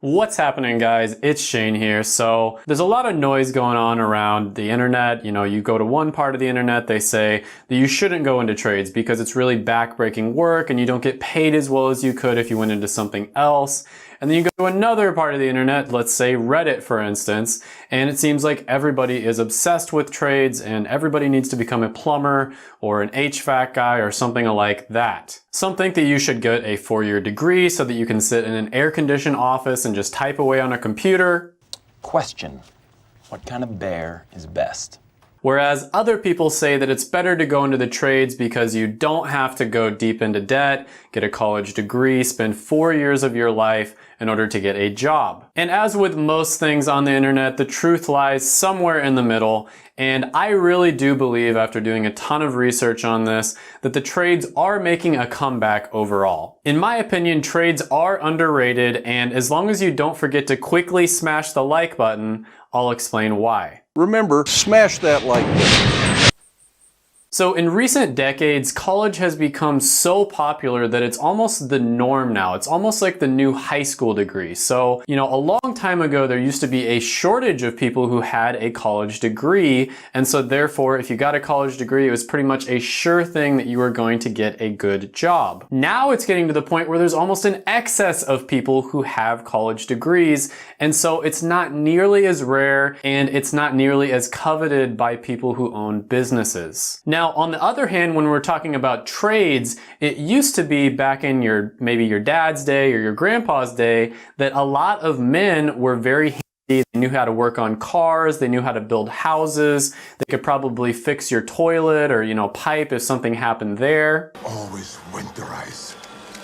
What's happening, guys? It's Shane here. So there's a lot of noise going on around the internet. You know, you go to one part of the internet, they say that you shouldn't go into trades because it's really backbreaking work and you don't get paid as well as you could if you went into something else. And then you go to another part of the internet, let's say Reddit, for instance, and it seems like everybody is obsessed with trades and everybody needs to become a plumber or an HVAC guy or something like that. Some think that you should get a 4-year degree so that you can sit in an air-conditioned office and just type away on a computer. Question: what kind of bear is best? Whereas other people say that it's better to go into the trades because you don't have to go deep into debt, get a college degree, spend 4 years of your life in order to get a job. And as with most things on the internet, the truth lies somewhere in the middle. And I really do believe, after doing a ton of research on this, that the trades are making a comeback overall. In my opinion, trades are underrated, and as long as you don't forget to quickly smash the like button, I'll explain why. Remember, smash that like button. So in recent decades, college has become so popular that it's almost the norm now. It's almost like the new high school degree. So, you know, a long time ago, there used to be a shortage of people who had a college degree. And so therefore, if you got a college degree, it was pretty much a sure thing that you were going to get a good job. Now it's getting to the point where there's almost an excess of people who have college degrees. And so it's not nearly as rare and it's not nearly as coveted by people who own businesses. Now, on the other hand, when we're talking about trades, it used to be back in maybe your dad's day or your grandpa's day that a lot of men were very handy. They knew how to work on cars, they knew how to build houses, they could probably fix your toilet or, you know, pipe if something happened there. Always winterize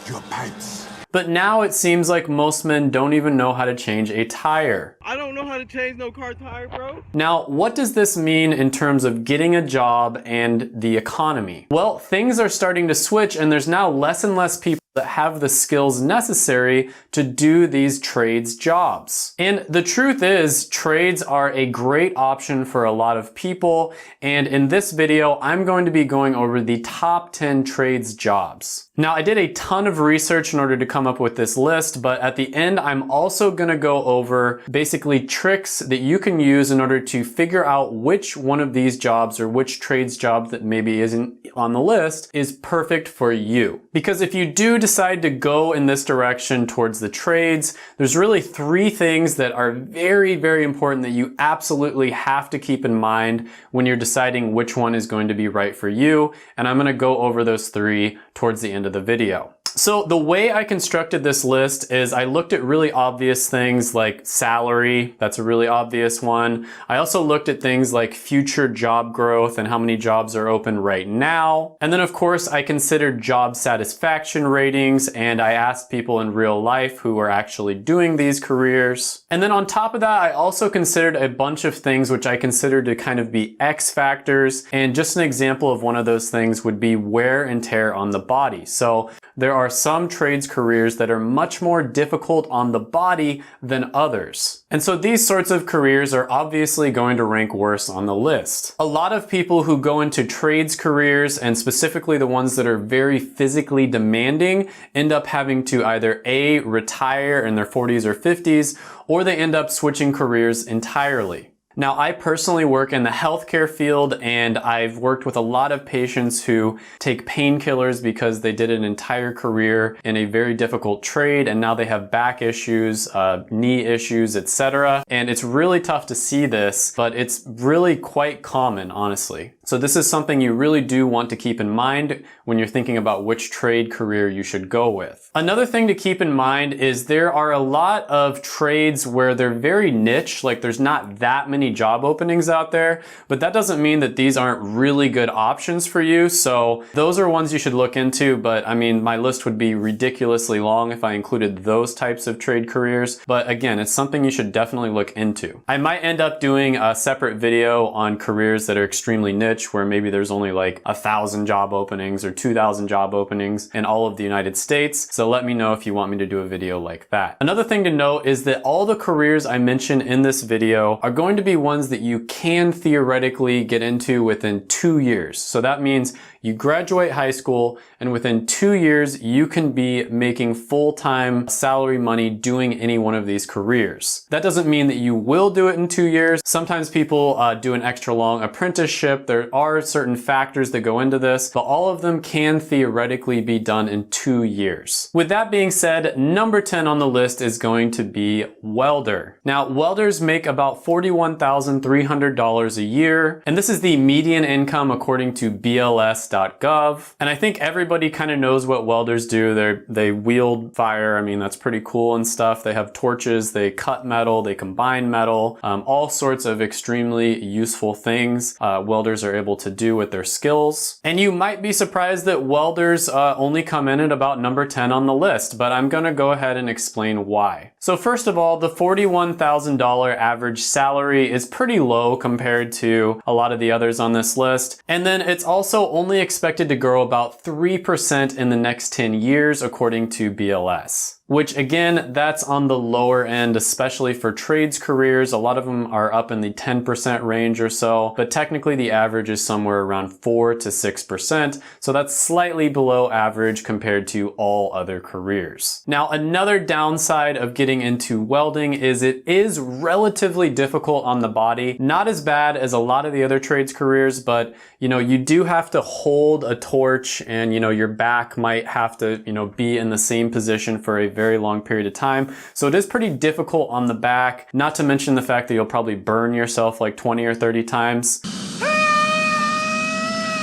your pipes. But now it seems like most men don't even know how to change a tire. I don't know how to change no car tire, bro. Now, what does this mean in terms of getting a job and the economy? Well, things are starting to switch and there's now less and less people that have the skills necessary to do these trades jobs. And the truth is, trades are a great option for a lot of people. And in this video, I'm going to be going over the top 10 trades jobs. Now, I did a ton of research in order to come up with this list, but at the end, I'm also going to go over basically tricks that you can use in order to figure out which one of these jobs or which trades job that maybe isn't on the list is perfect for you. Because if you do decide to go in this direction towards the trades, there's really 3 things that are very, very important that you absolutely have to keep in mind when you're deciding which one is going to be right for you. And I'm going to go over those 3 towards the end of the video. So the way I constructed this list is I looked at really obvious things like salary. That's a really obvious one. I also looked at things like future job growth and how many jobs are open right now. And then of course I considered job satisfaction ratings and I asked people in real life who are actually doing these careers. And then on top of that, I also considered a bunch of things which I considered to kind of be X factors. And just an example of one of those things would be wear and tear on the body. So there are some trades careers that are much more difficult on the body than others. And so these sorts of careers are obviously going to rank worse on the list. A lot of people who go into trades careers, and specifically the ones that are very physically demanding, end up having to either A, retire in their 40s or 50s, or they end up switching careers entirely. Now, I personally work in the healthcare field and I've worked with a lot of patients who take painkillers because they did an entire career in a very difficult trade and now they have back issues, knee issues, etc. And it's really tough to see this, but it's really quite common, honestly. So this is something you really do want to keep in mind when you're thinking about which trade career you should go with. Another thing to keep in mind is there are a lot of trades where they're very niche, like there's not that many job openings out there, but that doesn't mean that these aren't really good options for you. So those are ones you should look into, but I mean, my list would be ridiculously long if I included those types of trade careers. But again, it's something you should definitely look into. I might end up doing a separate video on careers that are extremely niche, where maybe there's only like 1,000 job openings or 2,000 job openings in all of the United States. So let me know if you want me to do a video like that. Another thing to note is that all the careers I mention in this video are going to be ones that you can theoretically get into within 2 years. So that means you graduate high school and within 2 years you can be making full-time salary money doing any one of these careers. That doesn't mean that you will do it in 2 years. Sometimes people do an extra long apprenticeship. There are certain factors that go into this, but all of them can theoretically be done in 2 years. With that being said, number 10 on the list is going to be welder. Now, welders make about $41,300 a year, and this is the median income according to BLS.gov. And I think everybody kind of knows what welders do. They wield fire. I mean, that's pretty cool and stuff. They have torches, they cut metal, they combine metal, all sorts of extremely useful things welders are able to do with their skills. And you might be surprised that welders only come in at about number 10 on the list, but I'm gonna go ahead and explain why. So first of all, the $41,000 average salary is pretty low compared to a lot of the others on this list. And then it's also only expected to grow about 3% in the next 10 years according to BLS. Which again, that's on the lower end, especially for trades careers. A lot of them are up in the 10% range or so, but technically the average is somewhere around 4 to 6%. So that's slightly below average compared to all other careers. Now, another downside of getting into welding is it is relatively difficult on the body. Not as bad as a lot of the other trades careers, but you do have to hold a torch and your back might have to, be in the same position for a very long period of time. So it is pretty difficult on the back, not to mention the fact that you'll probably burn yourself like 20 or 30 times.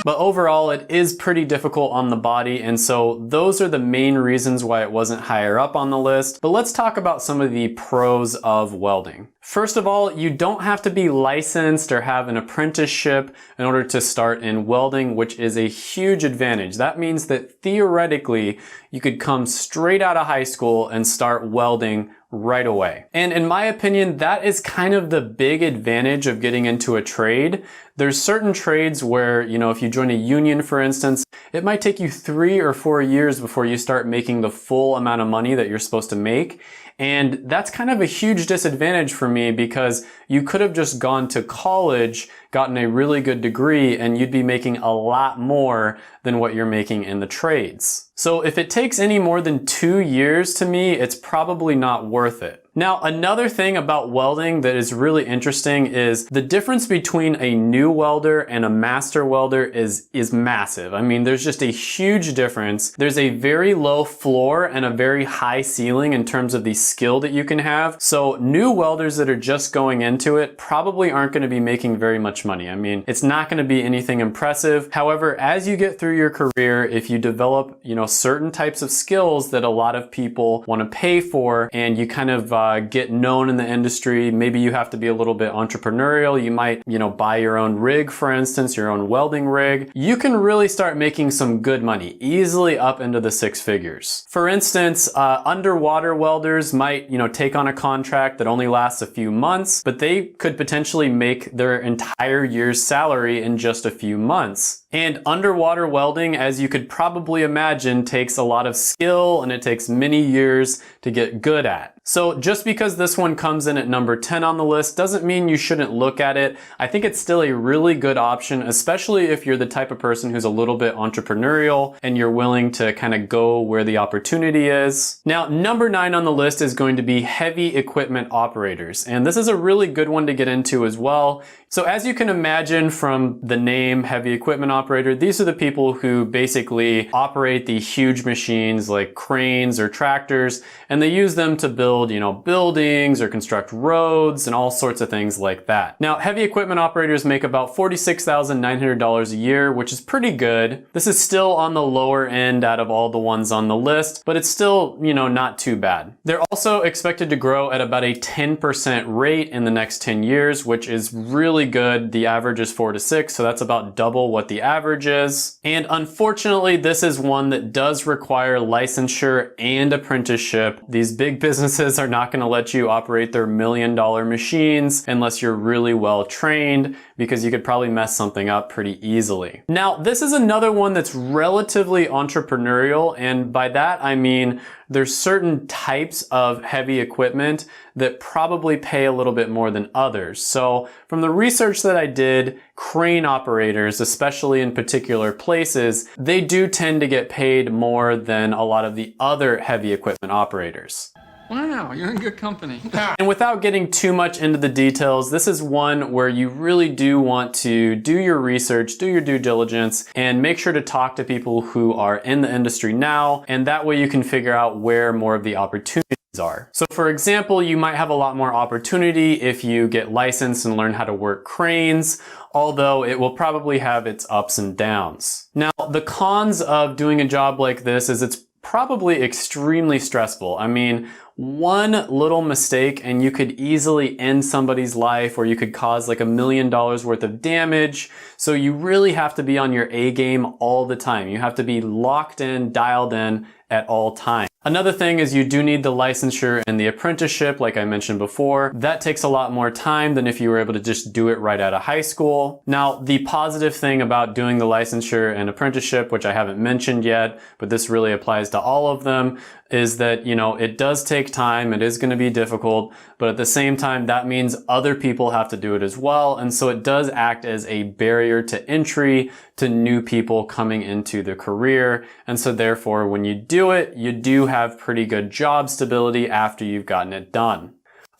But overall, it is pretty difficult on the body, and so those are the main reasons why it wasn't higher up on the list. But let's talk about some of the pros of welding. First of all, you don't have to be licensed or have an apprenticeship in order to start in welding, which is a huge advantage. That means that theoretically, you could come straight out of high school and start welding right away. And in my opinion, that is kind of the big advantage of getting into a trade. There's certain trades where, if you join a union, for instance, it might take you 3 or 4 years before you start making the full amount of money that you're supposed to make. And that's kind of a huge disadvantage for me because you could have just gone to college, gotten a really good degree, and you'd be making a lot more than what you're making in the trades. So if it takes any more than 2 years to me, it's probably not worth it. Now, another thing about welding that is really interesting is the difference between a new welder and a master welder is massive. I mean, there's just a huge difference. There's a very low floor and a very high ceiling in terms of the skill that you can have. So new welders that are just going into it probably aren't going to be making very much money. I mean, it's not going to be anything impressive. However, as you get through your career, if you develop, certain types of skills that a lot of people want to pay for, and you kind of get known in the industry, maybe you have to be a little bit entrepreneurial. You might, buy your own rig, for instance, your own welding rig. You can really start making some good money, easily up into the 6 figures. For instance, underwater welders might, take on a contract that only lasts a few months, but they could potentially make their entire year's salary in just a few months. And underwater welding, as you could probably imagine, takes a lot of skill and it takes many years to get good at. So just because this one comes in at number 10 on the list doesn't mean you shouldn't look at it. I think it's still a really good option, especially if you're the type of person who's a little bit entrepreneurial and you're willing to kind of go where the opportunity is. Now, number 9 on the list is going to be heavy equipment operators. And this is a really good one to get into as well. So as you can imagine from the name heavy equipment operator, these are the people who basically operate the huge machines like cranes or tractors, and they use them to build, buildings or construct roads and all sorts of things like that. Now, heavy equipment operators make about $46,900 a year, which is pretty good. This is still on the lower end out of all the ones on the list, but it's still, not too bad. They're also expected to grow at about a 10% rate in the next 10 years, which is really good. The average is 4 to 6, so that's about double what the average is. And unfortunately, this is one that does require licensure and apprenticeship. These big businesses are not going to let you operate their $1 million machines unless you're really well trained, because you could probably mess something up pretty easily. Now, this is another one that's relatively entrepreneurial, and by that I mean there's certain types of heavy equipment that probably pay a little bit more than others. So from the research that I did, crane operators, especially in particular places, they do tend to get paid more than a lot of the other heavy equipment operators. Wow, you're in good company. And without getting too much into the details, this is one where you really do want to do your research, do your due diligence, and make sure to talk to people who are in the industry now, and that way you can figure out where more of the opportunities are. So for example, you might have a lot more opportunity if you get licensed and learn how to work cranes, although it will probably have its ups and downs. Now, the cons of doing a job like this is it's probably extremely stressful. I mean, one little mistake and you could easily end somebody's life, or you could cause like $1 million worth of damage. So you really have to be on your A game all the time. You have to be locked in, dialed in at all times. Another thing is you do need the licensure and the apprenticeship, like I mentioned before. That takes a lot more time than if you were able to just do it right out of high school. Now, the positive thing about doing the licensure and apprenticeship, which I haven't mentioned yet, but this really applies to all of them, is that, you know, it does take time, it is going to be difficult, but at the same time, that means other people have to do it as well. And so it does act as a barrier to entry to new people coming into the career. And so therefore, when you do it, you do have pretty good job stability after you've gotten it done.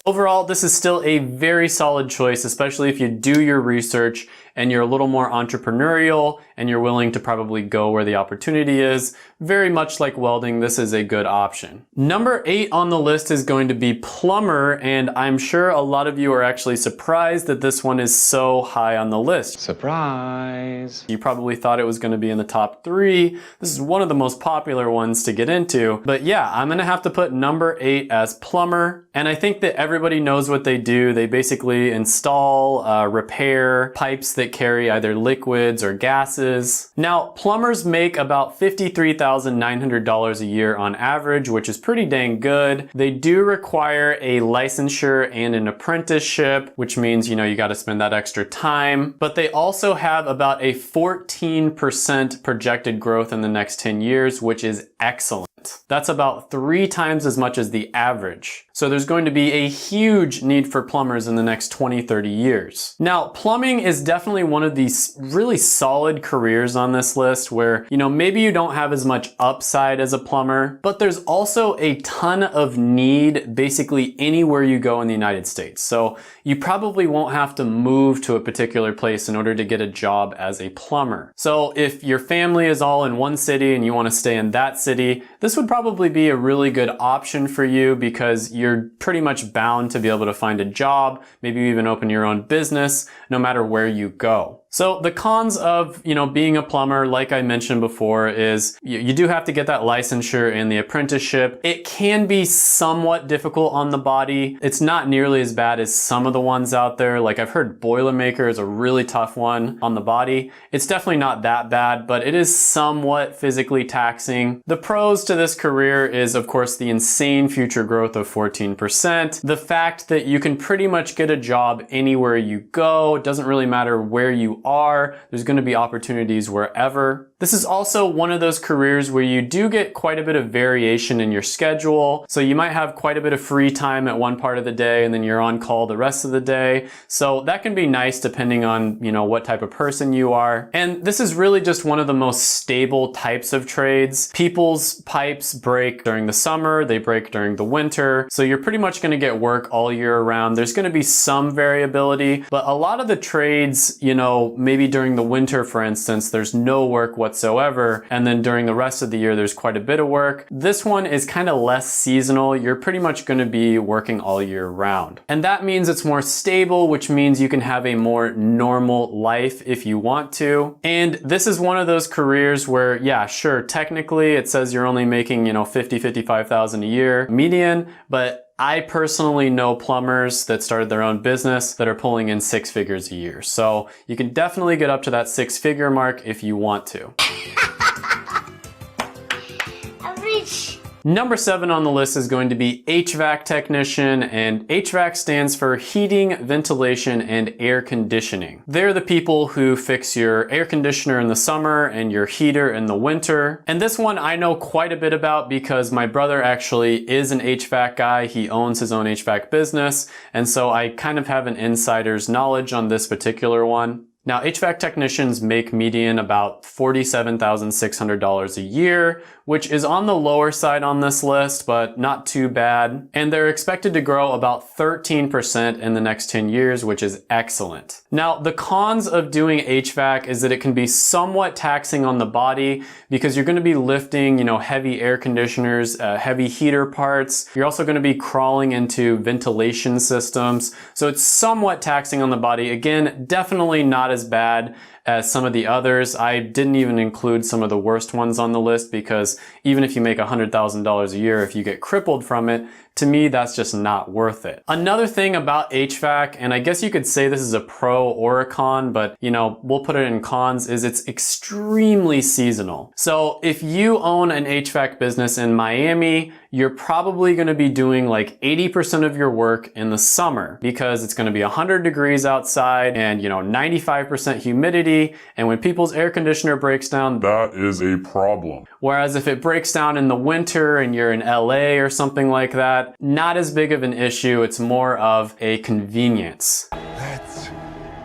Overall, this is still a very solid choice, especially if you do your research and you're a little more entrepreneurial and you're willing to probably go where the opportunity is. Very much like welding, this is a good option. Number 8 on the list is going to be plumber, and I'm sure a lot of you are actually surprised that this one is so high on the list. Surprise. You probably thought it was going to be in the top 3. This is one of the most popular ones to get into. But yeah, I'm going to have to put number 8 as plumber. And I think that everybody knows what they do. They basically install, repair pipes that carry either liquids or gases. Now, plumbers make about $53,900 a year on average, which is pretty dang good. They do require a licensure and an apprenticeship, which means, you know, you got to spend that extra time. But they also have about a 14% projected growth in the next 10 years, which is excellent. That's about 3 times as much as the average. So there's going to be a huge need for plumbers in the next 20, 30 years. Now, plumbing is definitely one of these really solid careers on this list where, you know, maybe you don't have as much upside as a plumber, but there's also a ton of need basically anywhere you go in the United States. So you probably won't have to move to a particular place in order to get a job as a plumber. So if your family is all in one city and you want to stay in that city, this would probably be a really good option for you because you're pretty much bound to be able to find a job, maybe even open your own business, no matter where you go. So the cons of, you know, being a plumber, like I mentioned before, is you do have to get that licensure and the apprenticeship. It can be somewhat difficult on the body. It's not nearly as bad as some of the ones out there. Like I've heard Boilermaker is a really tough one on the body. It's definitely not that bad, but it is somewhat physically taxing. The pros to this career is, of course, the insane future growth of 14%. The fact that you can pretty much get a job anywhere you go. It doesn't really matter where you are. There's going to be opportunities wherever. This is also one of those careers where you do get quite a bit of variation in your schedule. So you might have quite a bit of free time at one part of the day and then you're on call the rest of the day. So that can be nice depending on, you know, what type of person you are. And this is really just one of the most stable types of trades. People's pipes break during the summer, they break during the winter. So you're pretty much going to get work all year round. There's going to be some variability, but a lot of the trades, you know, maybe during the winter, for instance, there's no work whatsoever. And then during the rest of the year, there's quite a bit of work. This one is kind of less seasonal. You're pretty much going to be working all year round. And that means it's more stable, which means you can have a more normal life if you want to. And this is one of those careers where, yeah, sure, technically it says you're only making, you know, 50, 55,000 a year median, but I personally know plumbers that started their own business that are pulling in 6 figures a year. So you can definitely get up to that 6-figure mark if you want to. Number 7 on the list is going to be HVAC technician, and HVAC stands for heating, ventilation, and air conditioning. They're the people who fix your air conditioner in the summer and your heater in the winter. And this one I know quite a bit about because my brother actually is an HVAC guy. He owns his own HVAC business, and so I kind of have an insider's knowledge on this particular one. Now, HVAC technicians make median about $47,600 a year, which is on the lower side on this list, but not too bad. And they're expected to grow about 13% in the next 10 years, which is excellent. Now, the cons of doing HVAC is that it can be somewhat taxing on the body because you're going to be lifting, heavy air conditioners, heavy heater parts. You're also going to be crawling into ventilation systems. So it's somewhat taxing on the body. Again, definitely not as bad as some of the others. I didn't even include some of the worst ones on the list because even if you make $100,000 a year, if you get crippled from it, to me, that's just not worth it. Another thing about HVAC, and I guess you could say this is a pro or a con, but we'll put it in cons, is it's extremely seasonal. So if you own an HVAC business in Miami, you're probably going to be doing like 80% of your work in the summer because it's going to be 100 degrees outside and 95% humidity. And when people's air conditioner breaks down, that is a problem. Whereas if it breaks down in the winter and you're in LA or something like that, not as big of an issue. It's more of a convenience. Let's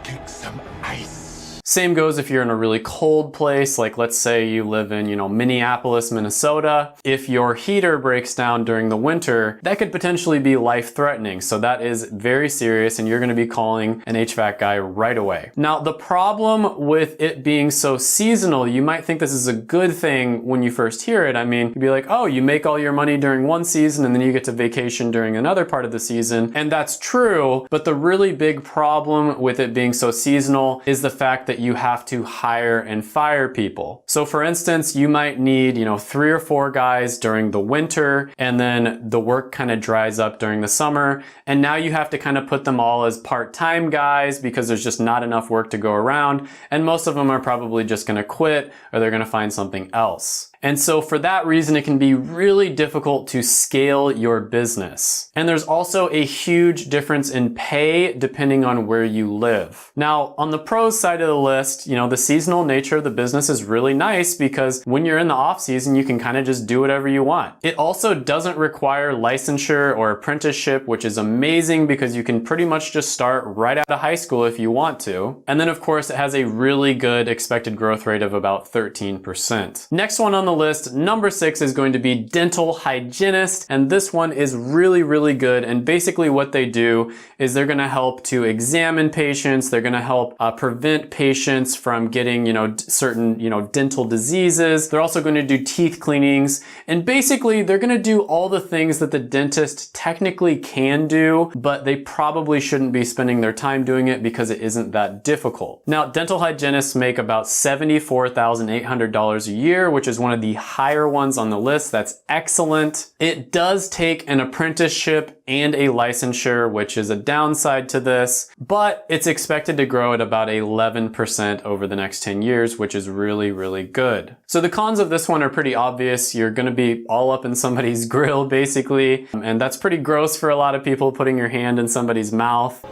kick some ice. Same goes if you're in a really cold place, like let's say you live in, Minneapolis, Minnesota. If your heater breaks down during the winter, that could potentially be life-threatening. So that is very serious and you're going to be calling an HVAC guy right away. Now, the problem with it being so seasonal, you might think this is a good thing when you first hear it. I mean, you'd be like, oh, you make all your money during one season and then you get to vacation during another part of the season. And that's true, but the really big problem with it being so seasonal is the fact that you have to hire and fire people. So for instance, you might need, 3 or 4 guys during the winter, and then the work kind of dries up during the summer. And now you have to kind of put them all as part-time guys because there's just not enough work to go around. And most of them are probably just going to quit or they're going to find something else. And so for that reason, it can be really difficult to scale your business. And there's also a huge difference in pay depending on where you live. Now, on the pros side of the list, the seasonal nature of the business is really nice because when you're in the off season, you can kind of just do whatever you want. It also doesn't require licensure or apprenticeship, which is amazing because you can pretty much just start right out of high school if you want to. And then of course, it has a really good expected growth rate of about 13%. Next one on the list, number 6 is going to be dental hygienist, and this one is really, really good. And basically what they do is they're going to help to examine patients. They're going to help prevent patients from getting, certain, dental diseases. They're also going to do teeth cleanings, and basically they're going to do all the things that the dentist technically can do, but they probably shouldn't be spending their time doing it because it isn't that difficult. Now, dental hygienists make about $74,800 a year, which is one of the higher ones on the list. That's excellent. It does take an apprenticeship and a licensure, which is a downside to this, but it's expected to grow at about 11% over the next 10 years, which is really, really good. So the cons of this one are pretty obvious. You're going to be all up in somebody's grill, basically, and that's pretty gross for a lot of people, putting your hand in somebody's mouth.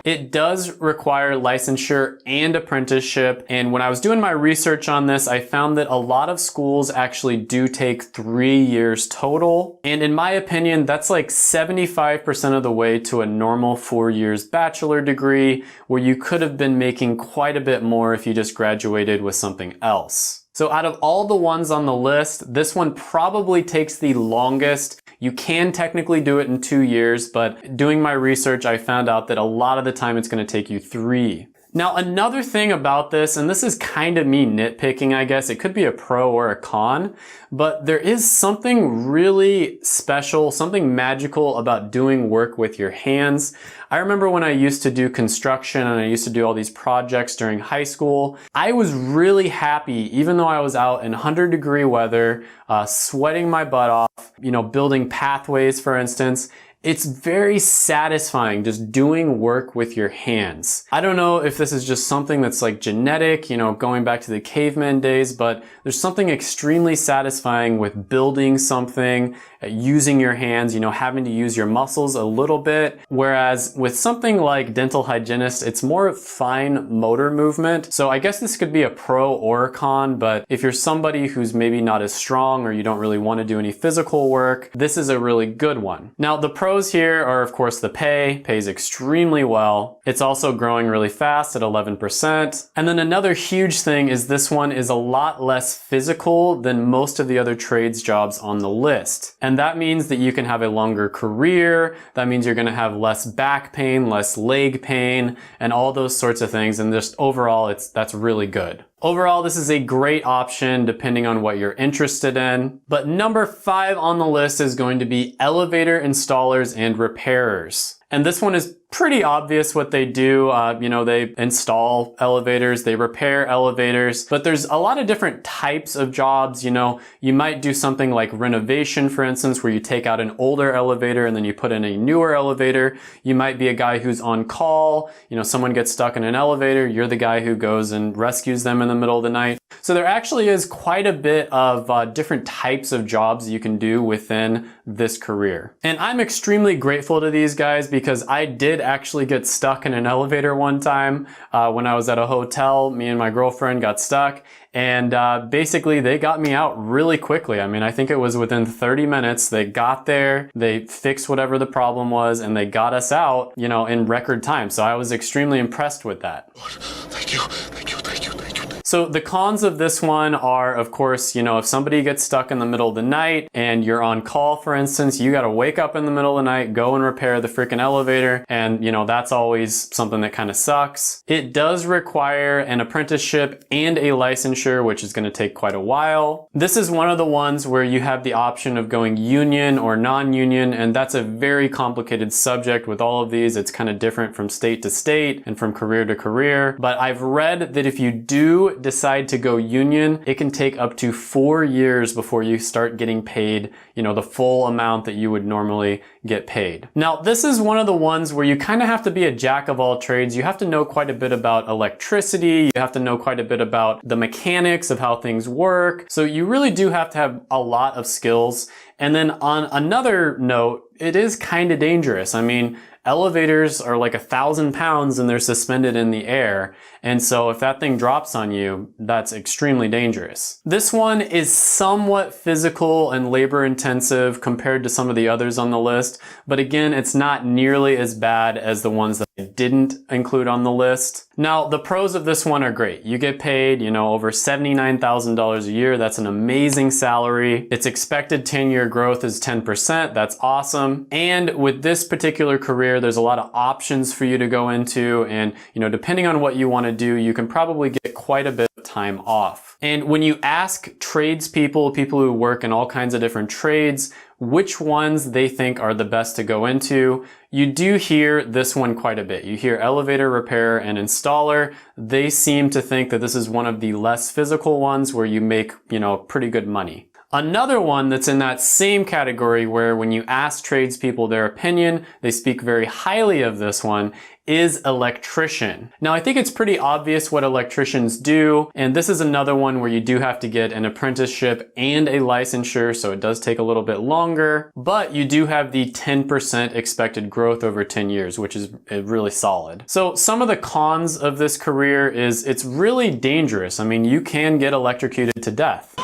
It does require licensure and apprenticeship. And when I was doing my research on this, I found that a lot of schools actually do take 3 years total. And in my opinion, that's like 75% of the way to a normal 4 years bachelor degree, where you could have been making quite a bit more if you just graduated with something else. So out of all the ones on the list, this one probably takes the longest. You can technically do it in 2 years, but doing my research, I found out that a lot of the time it's going to take you 3. Now, another thing about this, and this is kind of me nitpicking, I guess, it could be a pro or a con, but there is something really special, something magical about doing work with your hands. I remember when I used to do construction and I used to do all these projects during high school, I was really happy, even though I was out in 100-degree weather, sweating my butt off, building pathways, for instance. It's very satisfying just doing work with your hands. I don't know if this is just something that's like genetic, you know, going back to the caveman days, but there's something extremely satisfying with building something, using your hands, you know, having to use your muscles a little bit. Whereas with something like dental hygienist, it's more fine motor movement. So I guess this could be a pro or a con, but if you're somebody who's maybe not as strong or you don't really want to do any physical work, this is a really good one. Now, the pros here are, of course, the pay. Pays extremely well. It's also growing really fast at 11%. And then another huge thing is this one is a lot less physical than most of the other trades jobs on the list. And that means that you can have a longer career. That means you're going to have less back pain, less leg pain, and all those sorts of things. And just overall, that's really good. Overall, this is a great option depending on what you're interested in. But number 5 on the list is going to be elevator installers and repairers. And this one is pretty obvious what they do. You know, they install elevators, they repair elevators, but there's a lot of different types of jobs. You know, you might do something like renovation, for instance, where you take out an older elevator and then you put in a newer elevator. You might be a guy who's on call. You know, someone gets stuck in an elevator. You're the guy who goes and rescues them in the middle of the night. So there actually is quite a bit of different types of jobs you can do within this career. And I'm extremely grateful to these guys because I did actually get stuck in an elevator one time when I was at a hotel. Me and my girlfriend got stuck, and basically they got me out really quickly. I mean, I think it was within 30 minutes. They got there, they fixed whatever the problem was, and they got us out, you know, in record time. So I was extremely impressed with that. Thank you, thank you, thank you, thank you. So the cons of this one are, of course, you know, if somebody gets stuck in the middle of the night and you're on call, for instance, you got to wake up in the middle of the night, go and repair the freaking elevator. And, you know, that's always something that kind of sucks. It does require an apprenticeship and a licensure, which is going to take quite a while. This is one of the ones where you have the option of going union or non-union, and that's a very complicated subject with all of these. It's kind of different from state to state and from career to career. But I've read that if you do decide to go union, it can take up to 4 years before you start getting paid, you know, the full amount that you would normally get paid. Now, this is one of the ones where you kind of have to be a jack of all trades. You have to know quite a bit about electricity. You have to know quite a bit about the mechanics of how things work. So you really do have to have a lot of skills. And then on another note, it is kind of dangerous. I mean, elevators are like 1,000 pounds and they're suspended in the air. And so if that thing drops on you, that's extremely dangerous. This one is somewhat physical and labor intensive compared to some of the others on the list. But again, it's not nearly as bad as the ones that I didn't include on the list. Now, the pros of this one are great. You get paid, you know, over $79,000 a year. That's an amazing salary. Its expected 10-year growth is 10%. That's awesome. And with this particular career, there's a lot of options for you to go into. And, you know, depending on what you want to do, you can probably get quite a bit of time off. And when you ask tradespeople, people who work in all kinds of different trades, which ones they think are the best to go into, you do hear this one quite a bit. You hear elevator repair and installer. They seem to think that this is one of the less physical ones where you make, you know, pretty good money. Another one that's in that same category where when you ask tradespeople their opinion, they speak very highly of this one, is electrician. Now, I think it's pretty obvious what electricians do, and this is another one where you do have to get an apprenticeship and a licensure, so it does take a little bit longer, but you do have the 10% expected growth over 10 years, which is really solid. So some of the cons of this career is it's really dangerous. I mean, you can get electrocuted to death.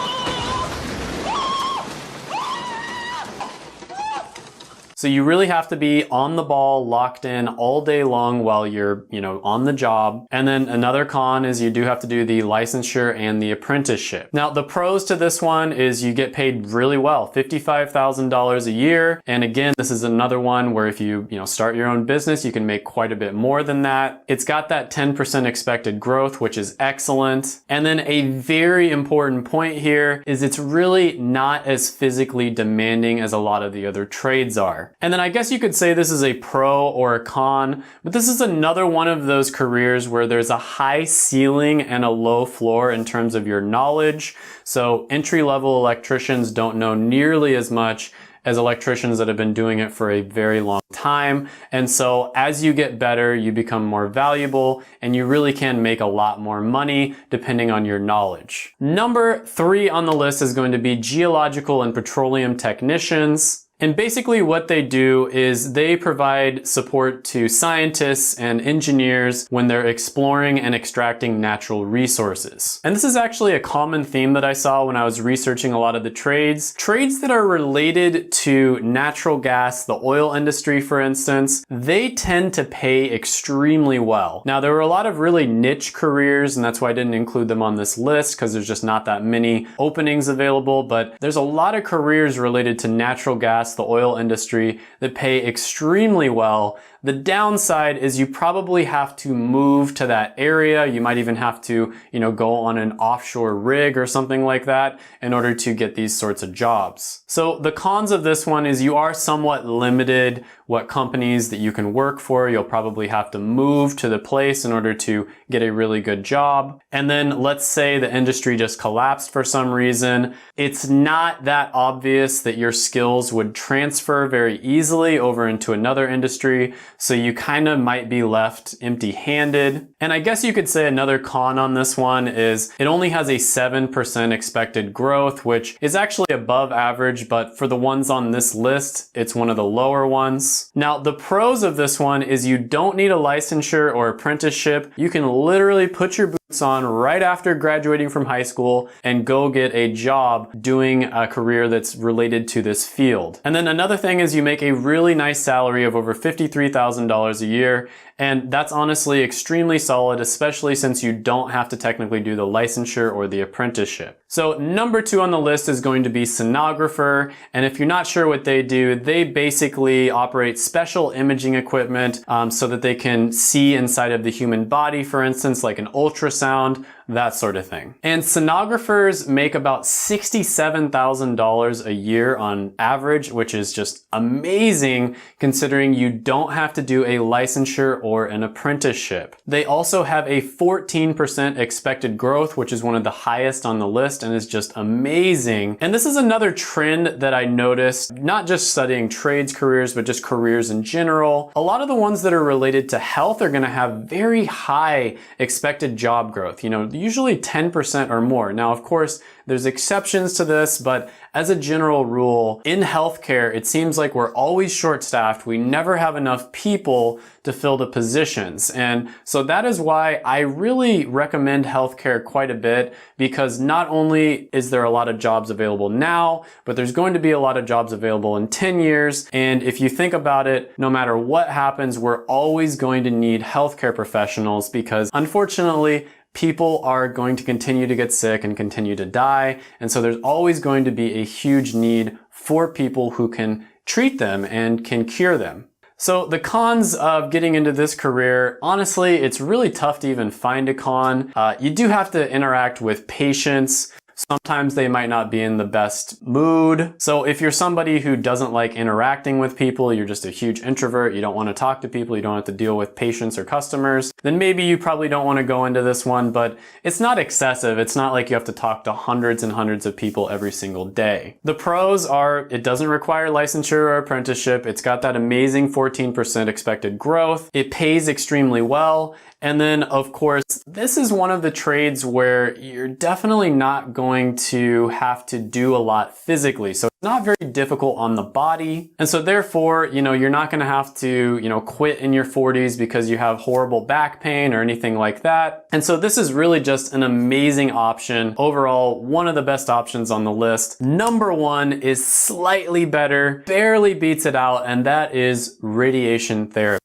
So you really have to be on the ball, locked in all day long while you're, you know, on the job. And then another con is you do have to do the licensure and the apprenticeship. Now, the pros to this one is you get paid really well, $55,000 a year. And again, this is another one where if you start your own business, you can make quite a bit more than that. It's got that 10% expected growth, which is excellent. And then a very important point here is it's really not as physically demanding as a lot of the other trades are. And then I guess you could say this is a pro or a con, but this is another one of those careers where there's a high ceiling and a low floor in terms of your knowledge. So entry-level electricians don't know nearly as much as electricians that have been doing it for a very long time. And so as you get better, you become more valuable and you really can make a lot more money depending on your knowledge. Number 3 on the list is going to be geological and petroleum technicians. And basically what they do is they provide support to scientists and engineers when they're exploring and extracting natural resources. And this is actually a common theme that I saw when I was researching a lot of the trades. Trades that are related to natural gas, the oil industry for instance, they tend to pay extremely well. Now there were a lot of really niche careers, and that's why I didn't include them on this list because there's just not that many openings available, but there's a lot of careers related to natural gas, the oil industry, that pay extremely well. The downside is you probably have to move to that area. You might even have to, go on an offshore rig or something like that in order to get these sorts of jobs. So the cons of this one is you are somewhat limited what companies that you can work for. You'll probably have to move to the place in order to get a really good job. And then let's say the industry just collapsed for some reason. It's not that obvious that your skills would transfer very easily over into another industry. So you kind of might be left empty-handed. And I guess you could say another con on this one is it only has a 7% expected growth, which is actually above average, but for the ones on this list, it's one of the lower ones. Now, the pros of this one is you don't need a licensure or apprenticeship. You can literally put your boots on right after graduating from high school and go get a job doing a career that's related to this field. And then another thing is you make a really nice salary of over $53,000 a year. And that's honestly extremely solid, especially since you don't have to technically do the licensure or the apprenticeship. So number 2 on the list is going to be sonographer. And if you're not sure what they do, they basically operate special imaging equipment so that they can see inside of the human body, for instance, like an ultrasound, that sort of thing. And sonographers make about $67,000 a year on average, which is just amazing considering you don't have to do a licensure or an apprenticeship. They also have a 14% expected growth, which is one of the highest on the list and is just amazing. And this is another trend that I noticed, not just studying trades careers, but just careers in general. A lot of the ones that are related to health are gonna have very high expected job growth, usually 10% or more. Now, of course, there's exceptions to this, but as a general rule, in healthcare, it seems like we're always short-staffed. We never have enough people to fill the positions. And so that is why I really recommend healthcare quite a bit, because not only is there a lot of jobs available now, but there's going to be a lot of jobs available in 10 years. And if you think about it, no matter what happens, we're always going to need healthcare professionals because unfortunately, people are going to continue to get sick and continue to die. And so there's always going to be a huge need for people who can treat them and can cure them. So the cons of getting into this career, honestly, it's really tough to even find a con. You do have to interact with patients. Sometimes they might not be in the best mood. So if you're somebody who doesn't like interacting with people, you're just a huge introvert, you don't want to talk to people, you don't have to deal with patients or customers, then maybe you probably don't want to go into this one, but it's not excessive. It's not like you have to talk to hundreds and hundreds of people every single day. The pros are it doesn't require licensure or apprenticeship. It's got that amazing 14% expected growth. It pays extremely well. And then, of course, this is one of the trades where you're definitely not going to have to do a lot physically. So it's not very difficult on the body. And so therefore, you're not going to have to, quit in your 40s because you have horrible back pain or anything like that. And so this is really just an amazing option. Overall, one of the best options on the list. Number 1 is slightly better, barely beats it out, and that is radiation therapy.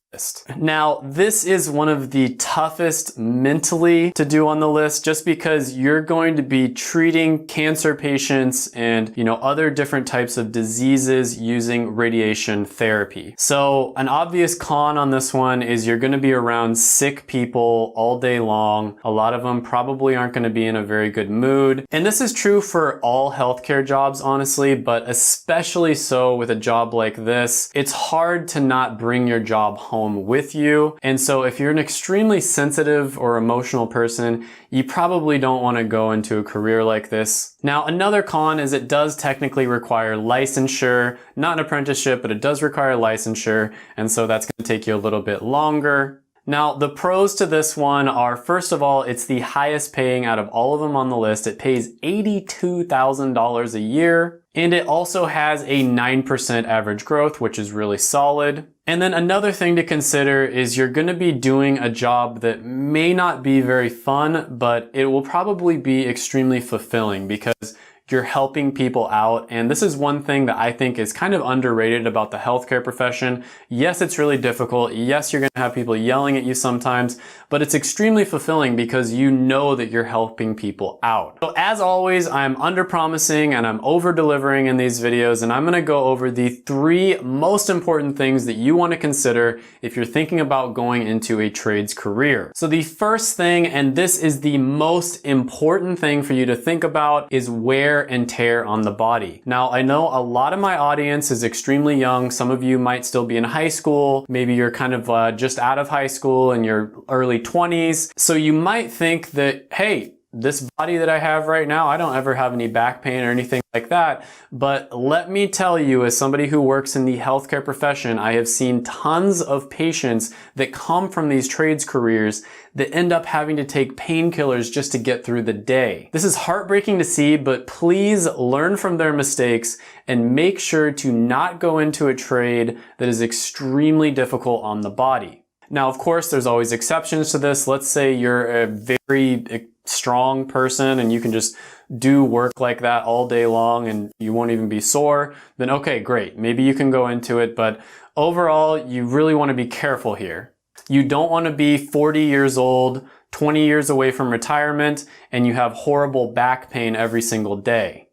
Now, this is one of the toughest mentally to do on the list just because you're going to be treating cancer patients and, other different types of diseases using radiation therapy. So an obvious con on this one is you're going to be around sick people all day long. A lot of them probably aren't going to be in a very good mood. And this is true for all healthcare jobs, honestly, but especially so with a job like this. It's hard to not bring your job home home with you. And so if you're an extremely sensitive or emotional person, you probably don't want to go into a career like this. Now, another con is it does technically require licensure, not an apprenticeship, but it does require licensure. And so that's going to take you a little bit longer. Now, the pros to this one are, first of all, it's the highest paying out of all of them on the list. It pays $82,000 a year, and it also has a 9% average growth, which is really solid. And then another thing to consider is you're going to be doing a job that may not be very fun, but it will probably be extremely fulfilling because you're helping people out. And this is one thing that I think is kind of underrated about the healthcare profession. Yes, it's really difficult. Yes, you're going to have people yelling at you sometimes, but it's extremely fulfilling because you know that you're helping people out. So as always, I'm under-promising and I'm over-delivering in these videos, and I'm going to go over the 3 most important things that you want to consider if you're thinking about going into a trades career. So the first thing, and this is the most important thing for you to think about, is wear and tear on the body. Now, I know a lot of my audience is extremely young. Some of you might still be in high school. Maybe you're kind of just out of high school in your early 20s. So you might think that, hey, this body that I have right now, I don't ever have any back pain or anything like that. But let me tell you, as somebody who works in the healthcare profession, I have seen tons of patients that come from these trades careers that end up having to take painkillers just to get through the day. This is heartbreaking to see, but please learn from their mistakes and make sure to not go into a trade that is extremely difficult on the body. Now, of course, there's always exceptions to this. Let's say you're a very strong person and you can just do work like that all day long and you won't even be sore, then okay, great. Maybe you can go into it, but overall, you really want to be careful here. You don't want to be 40 years old, 20 years away from retirement, and you have horrible back pain every single day.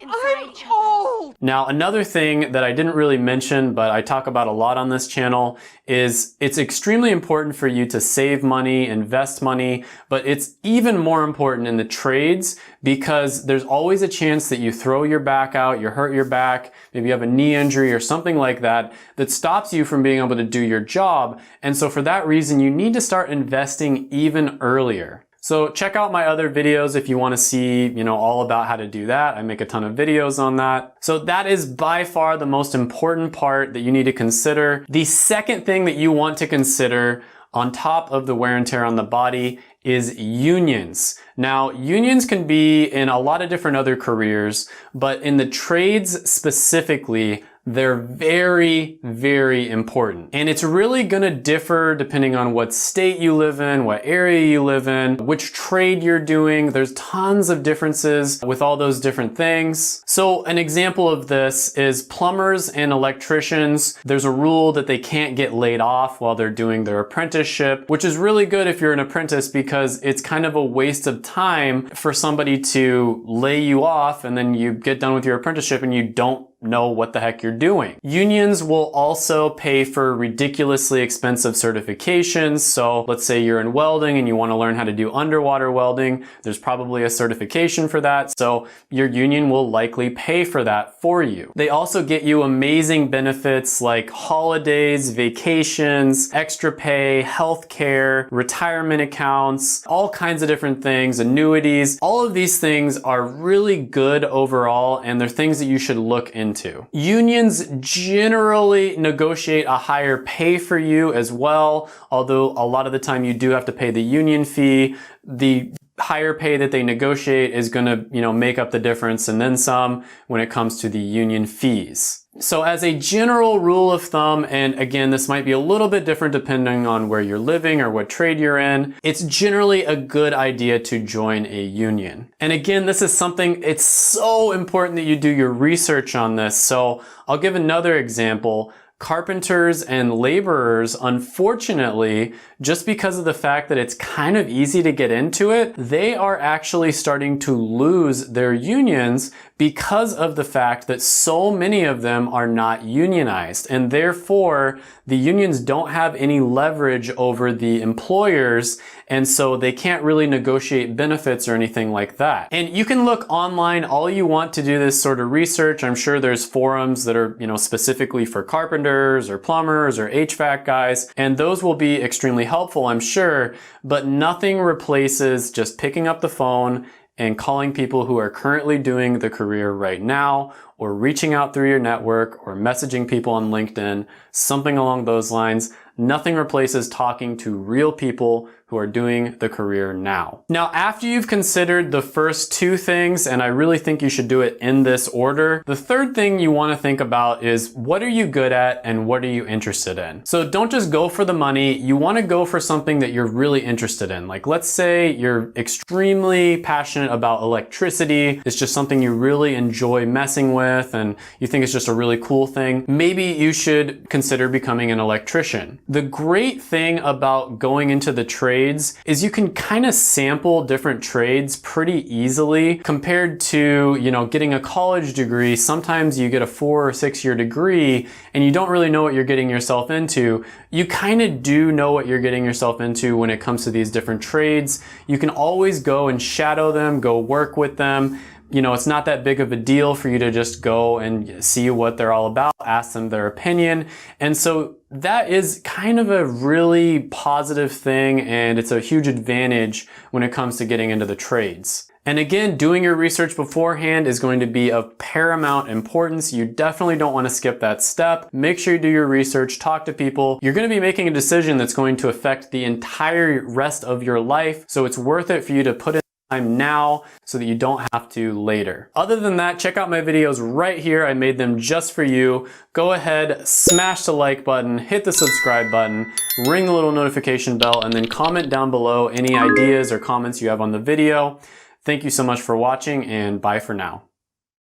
Now, another thing that I didn't really mention, but I talk about a lot on this channel, is it's extremely important for you to save money, invest money, but it's even more important in the trades because there's always a chance that you throw your back out, you hurt your back, maybe you have a knee injury or something like that, that stops you from being able to do your job. And so for that reason, you need to start investing even earlier. So check out my other videos if you want to see, all about how to do that. I make a ton of videos on that. So that is by far the most important part that you need to consider. The second thing that you want to consider on top of the wear and tear on the body is unions. Now, unions can be in a lot of different other careers, but in the trades specifically, they're very, very important. And it's really gonna differ depending on what state you live in, what area you live in, which trade you're doing. There's tons of differences with all those different things. So an example of this is plumbers and electricians. There's a rule that they can't get laid off while they're doing their apprenticeship, which is really good if you're an apprentice because it's kind of a waste of time for somebody to lay you off and then you get done with your apprenticeship and you don't know what the heck you're doing. Unions will also pay for ridiculously expensive certifications. So let's say you're in welding and you want to learn how to do underwater welding. There's probably a certification for that. So your union will likely pay for that for you. They also get you amazing benefits like holidays, vacations, extra pay, healthcare, retirement accounts, all kinds of different things, annuities. All of these things are really good overall, and they're things that you should look into. Unions generally negotiate a higher pay for you as well, although a lot of the time you do have to pay the union fee. The higher pay that they negotiate is going to, make up the difference and then some when it comes to the union fees. So as a general rule of thumb, and again, this might be a little bit different depending on where you're living or what trade you're in, it's generally a good idea to join a union. And again, this is something, it's so important that you do your research on this. So I'll give another example. Carpenters and laborers, unfortunately, just because of the fact that it's kind of easy to get into it, they are actually starting to lose their unions because of the fact that so many of them are not unionized. And therefore, the unions don't have any leverage over the employers, and so they can't really negotiate benefits or anything like that. And you can look online all you want to do this sort of research. I'm sure there's forums that are, specifically for carpenters carpenters or plumbers or HVAC guys, and those will be extremely helpful, I'm sure, but nothing replaces just picking up the phone and calling people who are currently doing the career right now, or reaching out through your network, or messaging people on LinkedIn, something along those lines. Nothing replaces talking to real people who are doing the career now. Now, after you've considered the first two things, and I really think you should do it in this order, the third thing you want to think about is what are you good at and what are you interested in? So don't just go for the money. You want to go for something that you're really interested in. Like, let's say you're extremely passionate about electricity. It's just something you really enjoy messing with and you think it's just a really cool thing. Maybe you should consider becoming an electrician. The great thing about going into the trades is you can kind of sample different trades pretty easily compared to, getting a college degree. Sometimes you get a 4 or 6 year degree and you don't really know what you're getting yourself into. You kind of do know what you're getting yourself into when it comes to these different trades. You can always go and shadow them, go work with them. It's not that big of a deal for you to just go and see what they're all about, ask them their opinion. And so that is kind of a really positive thing, and it's a huge advantage when it comes to getting into the trades. And again, doing your research beforehand is going to be of paramount importance. You definitely don't want to skip that step. Make sure you do your research, talk to people. You're going to be making a decision that's going to affect the entire rest of your life, so it's worth it for you to put in time now so that you don't have to later. Other than that, check out my videos right here. I made them just for you. Go ahead, smash the like button, hit the subscribe button, ring the little notification bell, and then comment down below any ideas or comments you have on the video. Thank you so much for watching, and bye for now.